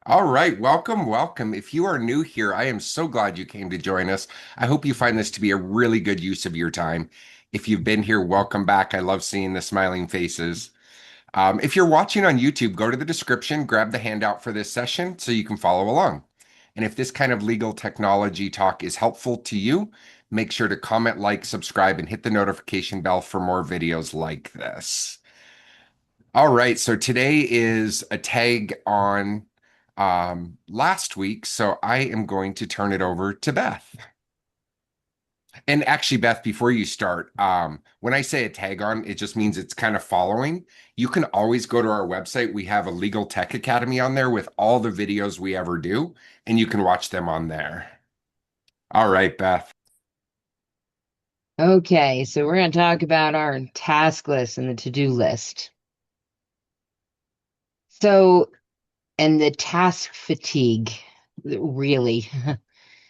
All right, welcome, welcome. If you are new here, I am so glad you came to join us. I hope you find this to be a really good use of your time. If you've been here, welcome back. I love seeing the smiling faces. If you're watching on YouTube, go to the description, grab the handout for this session so you can follow along. And if this kind of legal technology talk is helpful to you, make sure to comment, like, subscribe, and hit the notification bell for more videos like this. All right, so today is a tag on last week, so I am going to turn it over to Beth. And actually, Beth, before you start, when I say a tag on, it just means it's kind of following. You can always go to our website. We have a Legal Tech Academy on there with all the videos we ever do, and you can watch them on there. All right, Beth. Okay, so we're going to talk about our task list and the to-do list. So, and the task fatigue, really.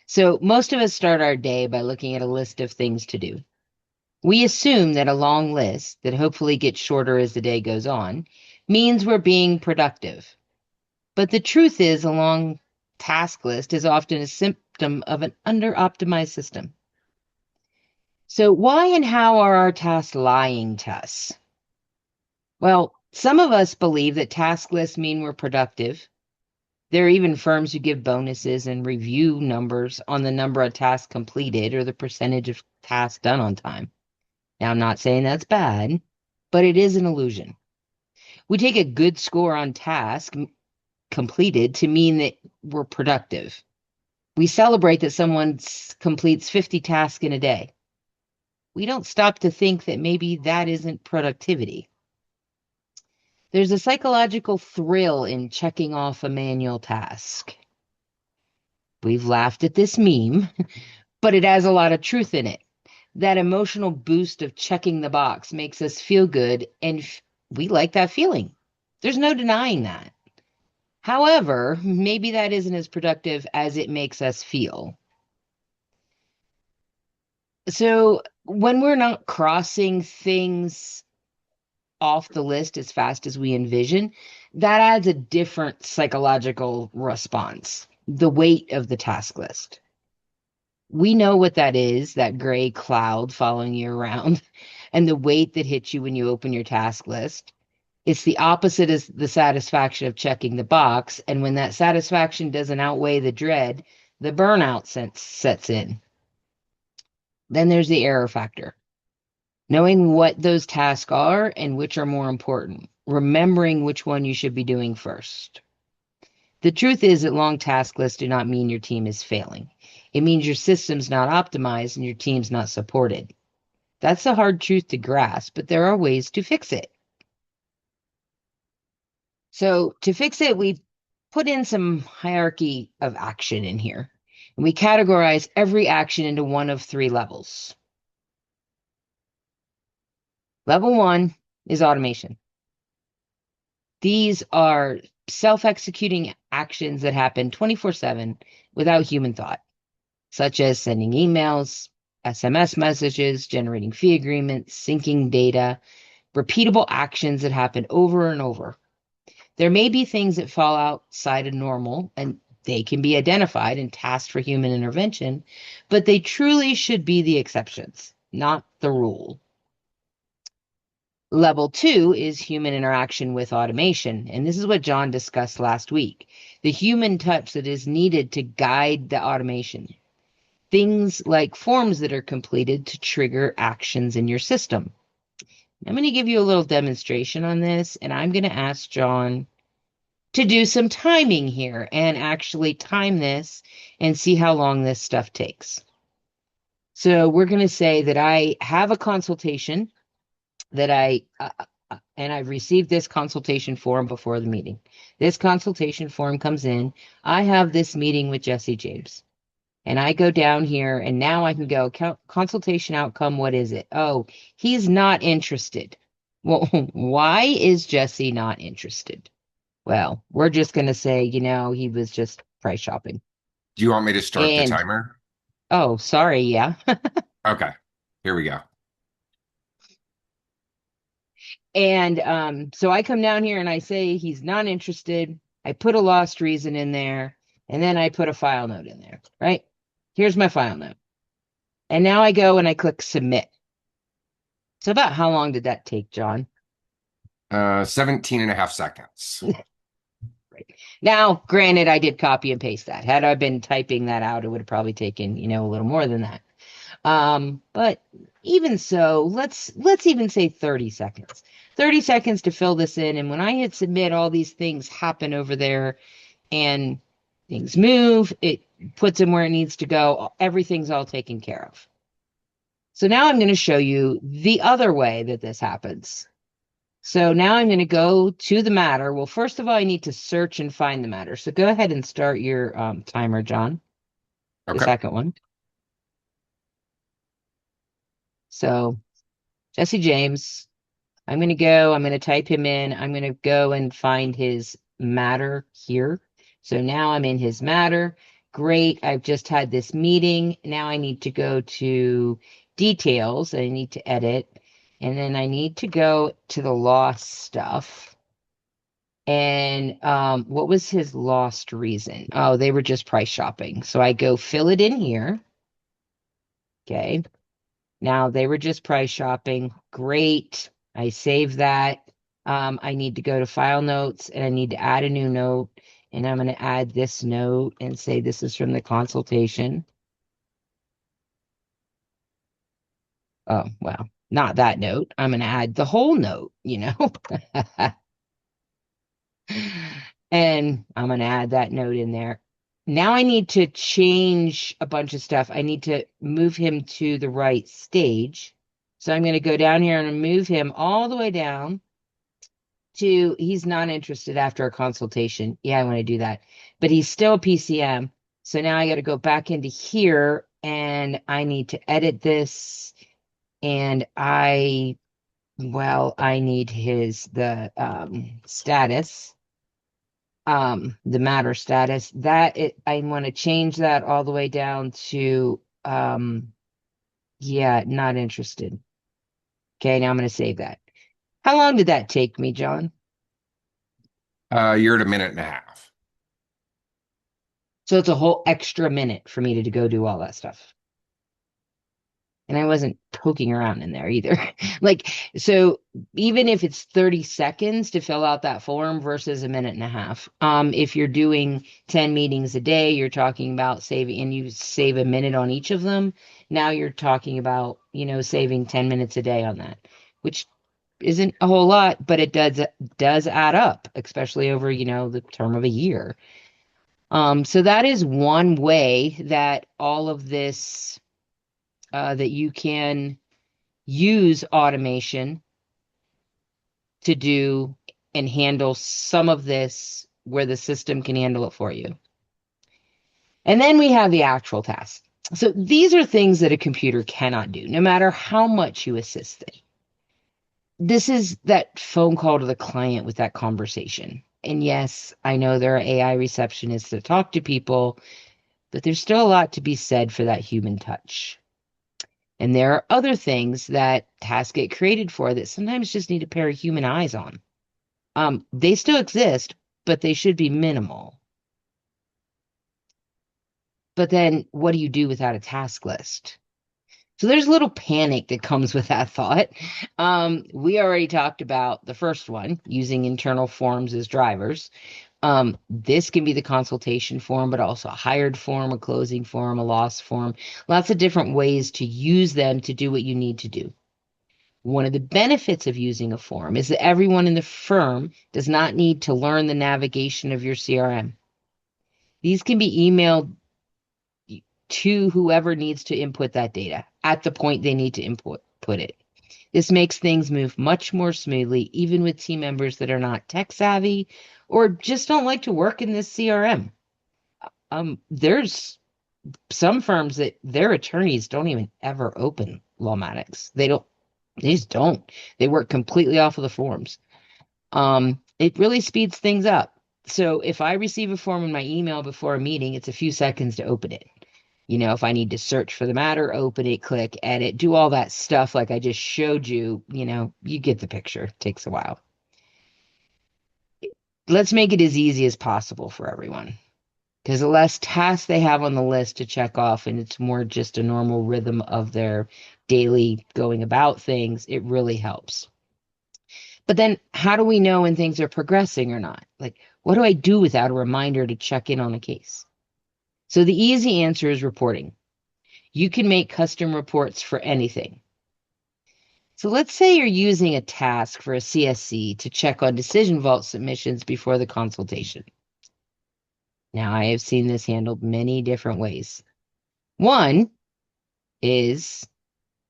So, most of us start our day by looking at a list of things to do. We assume that a long list, that hopefully gets shorter as the day goes on, means we're being productive. But the truth is, a long task list is often a symptom of an under-optimized system. So, why and how are our tasks lying to us? Well, some of us believe that task lists mean we're productive. There are even firms who give bonuses and review numbers on the number of tasks completed or the percentage of tasks done on time. Now, I'm not saying that's bad, but it is an illusion. We take a good score on completed to mean that we're productive. We celebrate that someone completes 50 tasks in a day. We don't stop to think that maybe that isn't productivity. There's a psychological thrill in checking off a manual task. We've laughed at this meme, but it has a lot of truth in it. That emotional boost of checking the box makes us feel good, and we like that feeling. There's no denying that. However, maybe that isn't as productive as it makes us feel. So, when we're not crossing things off the list as fast as we envision, that adds a different psychological response, the weight of the task list. We know what that is, that gray cloud following you around, and the weight that hits you when you open your task list. It's the opposite of the satisfaction of checking the box. And when that satisfaction doesn't outweigh the dread, the burnout sense sets in. Then there's the error factor. Knowing what those tasks are and which are more important, remembering which one you should be doing first. The truth is that long task lists do not mean your team is failing. It means your system's not optimized and your team's not supported. That's a hard truth to grasp, but there are ways to fix it. So to fix it, we've put in some hierarchy of action in here. And we categorize every action into one of three levels. Level one is automation. These are self-executing actions that happen 24/7 without human thought, such as sending emails, SMS messages, generating fee agreements, syncing data, repeatable actions that happen over and over. There may be things that fall outside of normal and they can be identified and tasked for human intervention, but they truly should be the exceptions, not the rule. Level two is human interaction with automation. And this is what John discussed last week. The human touch that is needed to guide the automation. Things like forms that are completed to trigger actions in your system. I'm going to give you a little demonstration on this, and I'm going to ask John to do some timing here and actually time this and see how long this stuff takes. So we're going to say that I have a consultation that and I've received this consultation form before the meeting. This consultation form comes in. I have this meeting with Jesse James. And I go down here and now I can go consultation outcome. What is it? Oh, he's not interested. Well, why is Jesse not interested? Well, we're just going to say, he was just price shopping. Do you want me to start the And, timer? oh, sorry. Yeah. Okay, here we go. And so I come down here and I say he's not interested. I put a lost reason in there, and then I put a file note in there, right? Here's my file note. And now I go and I click submit. So about how long did that take, John? 17 and a half seconds. Right. Now, granted, I did copy and paste that. Had I been typing that out, it would have probably taken, a little more than that. But even so, let's even say 30 seconds. 30 seconds to fill this in. And when I hit submit, all these things happen over there and things move. It puts them where it needs to go. Everything's all taken care of. So now I'm going to show you the other way that this happens. So now I'm going to go to the matter. Well, first of all, I need to search and find the matter. So go ahead and start your timer, John, the Okay. second one. So Jesse James, I'm going to type him in. I'm going to go and find his matter here. So now I'm in his matter. Great. I've just had this meeting. Now I need to go to details. I need to edit. And then I need to go to the lost stuff. And what was his lost reason? Oh, they were just price shopping. So I go fill it in here. Okay. Now they were just price shopping. Great. I save that. I need to go to file notes and I need to add a new note. And I'm going to add this note and say this is from the consultation. Oh, well, not that note. I'm going to add the whole note. And I'm going to add that note in there. Now I need to change a bunch of stuff. I need to move him to the right stage. So I'm going to go down here and move him all the way down to he's not interested after a consultation. Yeah, I want to do that. But he's still a PCM. So now I got to go back into here and I need to edit this. And I need the status, the matter status. I want to change that all the way down to yeah, not interested. Okay, now I'm going to save that. How long did that take me, John? You're at a minute and a half. So it's a whole extra minute for me to go do all that stuff. And I wasn't poking around in there either. Like, so even if it's 30 seconds to fill out that form versus a minute and a half, if you're doing 10 meetings a day, you're talking about saving, and you save a minute on each of them. Now you're talking about, saving 10 minutes a day on that, which isn't a whole lot, but it does add up, especially over, the term of a year. So that is one way that all of this that you can use automation to do and handle some of this where the system can handle it for you. And then we have the actual tasks. So these are things that a computer cannot do, no matter how much you assist it. This is that phone call to the client with that conversation. And yes, I know there are AI receptionists that talk to people, but there's still a lot to be said for that human touch. And there are other things that tasks get created for that sometimes just need a pair of human eyes on. They still exist, but they should be minimal. But then what do you do without a task list? So there's a little panic that comes with that thought. We already talked about the first one, using internal forms as drivers. This can be the consultation form, but also a hired form, a closing form, a loss form, lots of different ways to use them to do what you need to do. One of the benefits of using a form is that everyone in the firm does not need to learn the navigation of your CRM. These can be emailed to whoever needs to input that data at the point they need to put it. This makes things move much more smoothly, even with team members that are not tech savvy or just don't like to work in this CRM. There's some firms that their attorneys don't even ever open Lawmatics. They just don't. They work completely off of the forms. It really speeds things up. So if I receive a form in my email before a meeting, it's a few seconds to open it. If I need to search for the matter, open it, click, edit, do all that stuff like I just showed you, you get the picture. It takes a while. let's make it as easy as possible for everyone. Because the less tasks they have on the list to check off, and it's more just a normal rhythm of their daily going about things, it really helps. But then, how do we know when things are progressing or not? Like, what do I do without a reminder to check in on a case? So, the easy answer is reporting. You can make custom reports for anything. So, let's say you're using a task for a CSC to check on DecisionVault submissions before the consultation. Now, I have seen this handled many different ways. One is,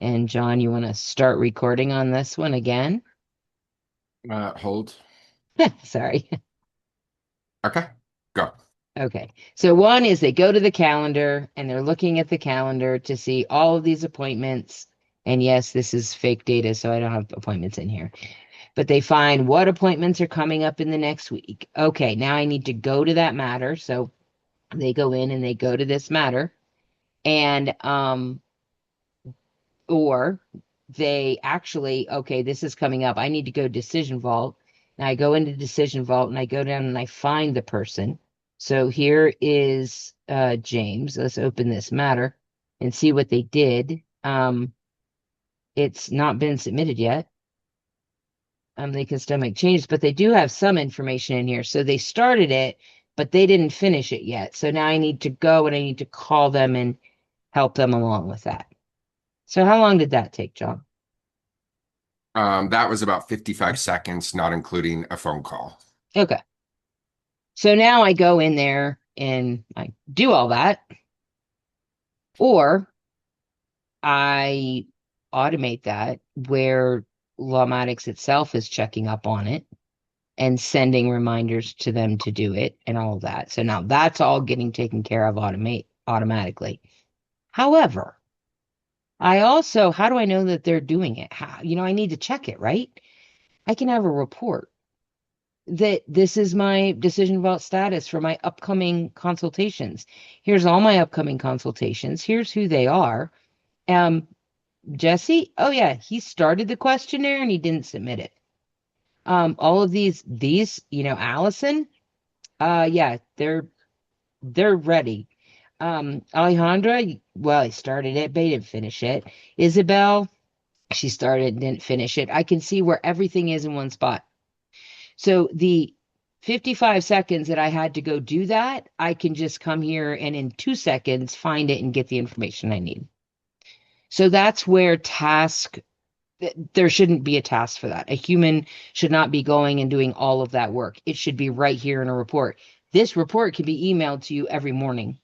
and John, you want to start recording on this one again? Hold. Sorry. Okay, go. Okay. So one is they go to the calendar and they're looking at the calendar to see all of these appointments. And yes, this is fake data, so I don't have appointments in here. But they find what appointments are coming up in the next week. Okay, now I need to go to that matter. So they go in and they go to this matter. And or they actually, okay, this is coming up. I need to go Decision Vault. And I go into Decision Vault and I go down and I find the person. So here is James. Let's open this matter and see what they did. It's not been submitted yet. They can still make changes, but they do have some information in here. So they started it, but they didn't finish it yet. So now I need to go and I need to call them and help them along with that. So how long did that take, John? That was about 55 seconds, not including a phone call. Okay. So now I go in there and I do all that, or I automate that where Lawmatics itself is checking up on it and sending reminders to them to do it and all of that. So now that's all getting taken care of automatically. However, I also, how do I know that they're doing it? How, I need to check it, right? I can have a report that this is my decision vault status for my upcoming consultations. Here's all my upcoming consultations. Here's who they are. Um, Jesse, oh yeah, he started the questionnaire and he didn't submit it. All of these, Allison, yeah, they're ready. Alejandra, well, I started it, but he didn't finish it. Isabel, she started, didn't finish it. I can see where everything is in one spot. So the 55 seconds that I had to go do that, I can just come here and in 2 seconds find it and get the information I need. So that's where there shouldn't be a task for that. A human should not be going and doing all of that work. It should be right here in a report. This report can be emailed to you every morning.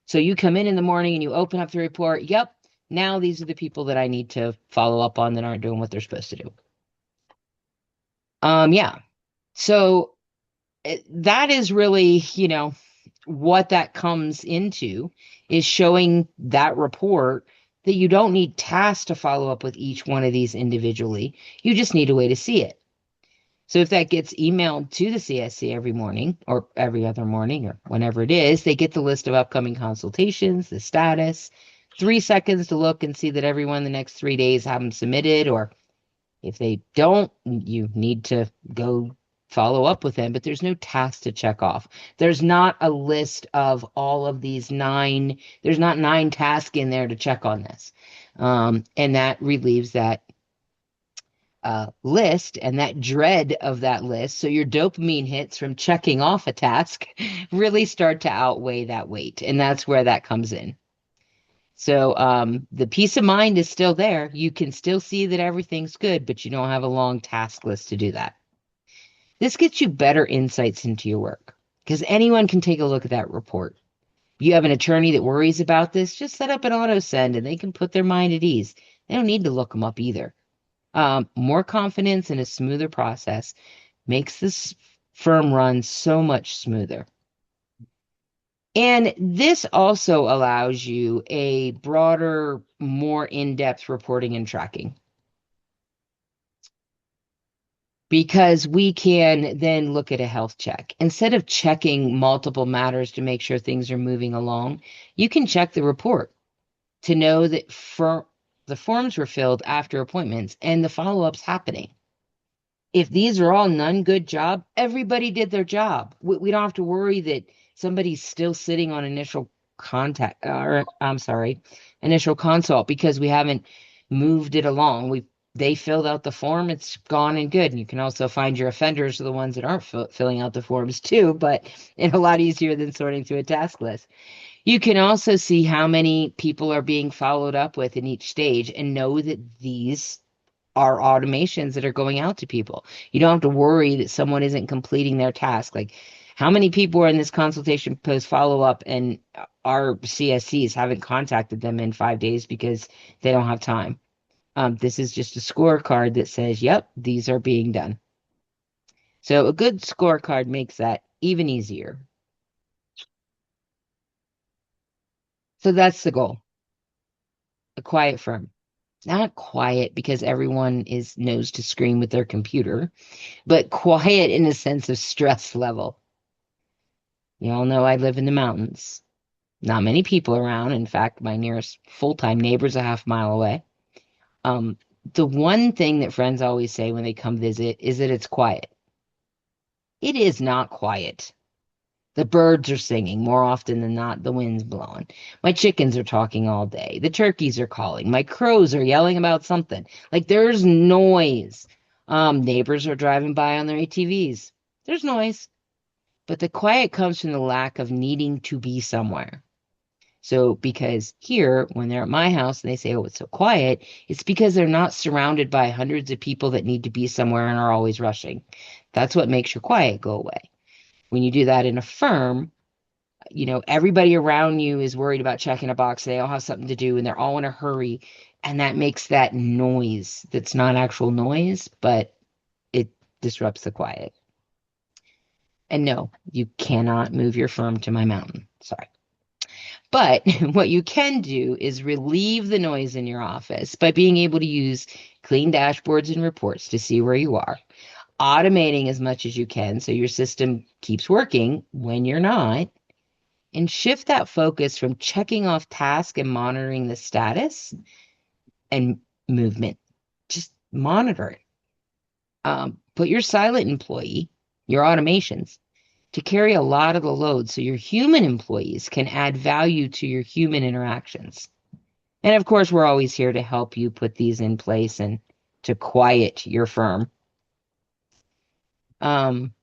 So you come in the morning and you open up the report. Yep, now these are the people that I need to follow up on that aren't doing what they're supposed to do. Yeah. So that is really, what that comes into is showing that report that you don't need tasks to follow up with each one of these individually. You just need a way to see it. So if that gets emailed to the CSC every morning or every other morning or whenever it is, they get the list of upcoming consultations, the status, 3 seconds to look and see that everyone the next 3 days have them submitted, or if they don't, you need to go follow up with them, but there's no task to check off. There's not a list of all of these there's not 9 tasks in there to check on this. And that relieves that list and that dread of that list. So your dopamine hits from checking off a task really start to outweigh that weight. And that's where that comes in. So the peace of mind is still there. You can still see that everything's good, but you don't have a long task list to do that. This gets you better insights into your work because anyone can take a look at that report. You have an attorney that worries about this, just set up an auto send and they can put their mind at ease. They don't need to look them up either. More confidence and a smoother process makes this firm run so much smoother. And this also allows you a broader, more in-depth reporting and tracking. Because we can then look at a health check. Instead of checking multiple matters to make sure things are moving along, you can check the report to know that the forms were filled after appointments and the follow-up's happening. If these are all none good job, everybody did their job. We don't have to worry that somebody's still sitting on initial contact, or I'm sorry, initial consult because we haven't moved it along. They filled out the form, it's gone and good. And you can also find your offenders are the ones that aren't filling out the forms too, but it's a lot easier than sorting through a task list. You can also see how many people are being followed up with in each stage and know that these are automations that are going out to people. You don't have to worry that someone isn't completing their task. Like, how many people are in this consultation post follow up and our CSCs haven't contacted them in 5 days because they don't have time? This is just a scorecard that says, yep, these are being done. So a good scorecard makes that even easier. So that's the goal. A quiet firm. Not quiet because everyone is knows to scream with their computer, but quiet in a sense of stress level. You all know I live in the mountains. Not many people around. In fact, my nearest full-time neighbor's a half mile away. Um, the one thing that friends always say when they come visit is that it's quiet. It is not quiet. The birds are singing more often than not. The wind's blowing. My chickens are talking all day. The turkeys are calling. My crows are yelling about something. Like there's noise. Neighbors are driving by on their ATVs. There's noise. But the quiet comes from the lack of needing to be somewhere. So, because here, when they're at my house and they say, oh, it's so quiet, it's because they're not surrounded by hundreds of people that need to be somewhere and are always rushing. That's what makes your quiet go away. When you do that in a firm, everybody around you is worried about checking a box. They all have something to do and they're all in a hurry. And that makes that noise that's not actual noise, but it disrupts the quiet. And no, you cannot move your firm to my mountain. Sorry. But what you can do is relieve the noise in your office by being able to use clean dashboards and reports to see where you are, automating as much as you can so your system keeps working when you're not, and shift that focus from checking off task and monitoring the status and movement. Just monitor it. Put your silent employee, your automations, to carry a lot of the load so your human employees can add value to your human interactions. And of course, we're always here to help you put these in place and to quiet your firm. Um,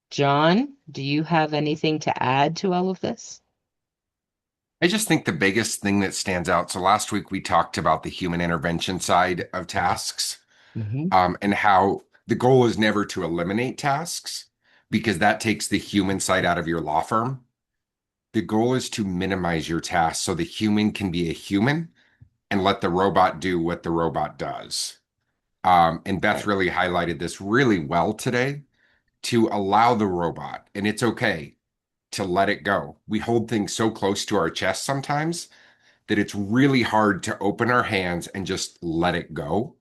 John, do you have anything to add to all of this? I just think the biggest thing that stands out. So last week we talked about the human intervention side of tasks, Hmm. and how the goal is never to eliminate tasks because that takes the human side out of your law firm. The goal is to minimize your tasks so the human can be a human and let the robot do what the robot does. And Beth Right. really highlighted this really well today to allow the robot, and it's okay to let it go. We hold things so close to our chest sometimes that it's really hard to open our hands and just let it go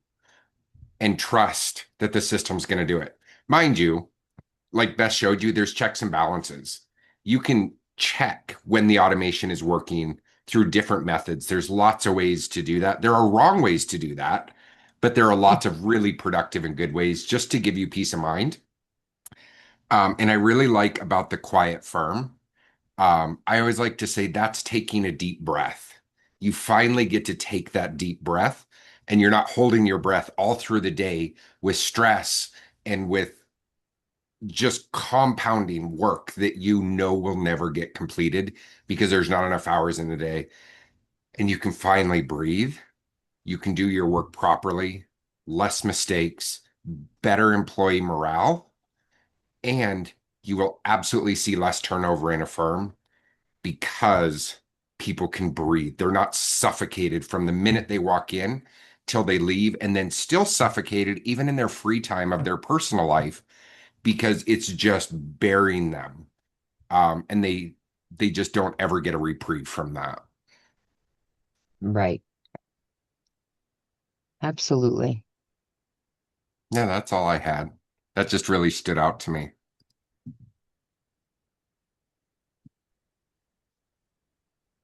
and trust that the system's going to do it. Mind you, like Beth showed you, there's checks and balances. You can check when the automation is working through different methods. There's lots of ways to do that. There are wrong ways to do that, but there are lots of really productive and good ways just to give you peace of mind. And I really like about the quiet firm. I always like to say that's taking a deep breath. You finally get to take that deep breath, and you're not holding your breath all through the day with stress and with just compounding work that you know will never get completed because there's not enough hours in the day. And you can finally breathe. You can do your work properly, less mistakes, better employee morale, and you will absolutely see less turnover in a firm because people can breathe. They're not suffocated from the minute they walk in till they leave, and then still suffocated even in their free time of their personal life because it's just burying them. And they just don't ever get a reprieve from that. Right. Absolutely. Yeah, that's all I had. That just really stood out to me.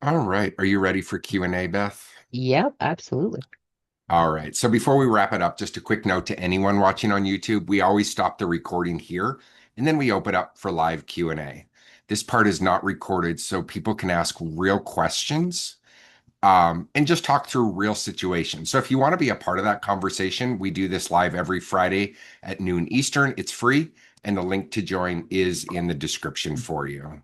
All right. Are you ready for Q&A, Beth? Yep, absolutely. All right. So before we wrap it up, just a quick note to anyone watching on YouTube, we always stop the recording here and then we open up for live Q&A. This part is not recorded so people can ask real questions and just talk through real situations. So if you want to be a part of that conversation, we do this live every Friday at noon Eastern. It's free, and the link to join is in the description for you.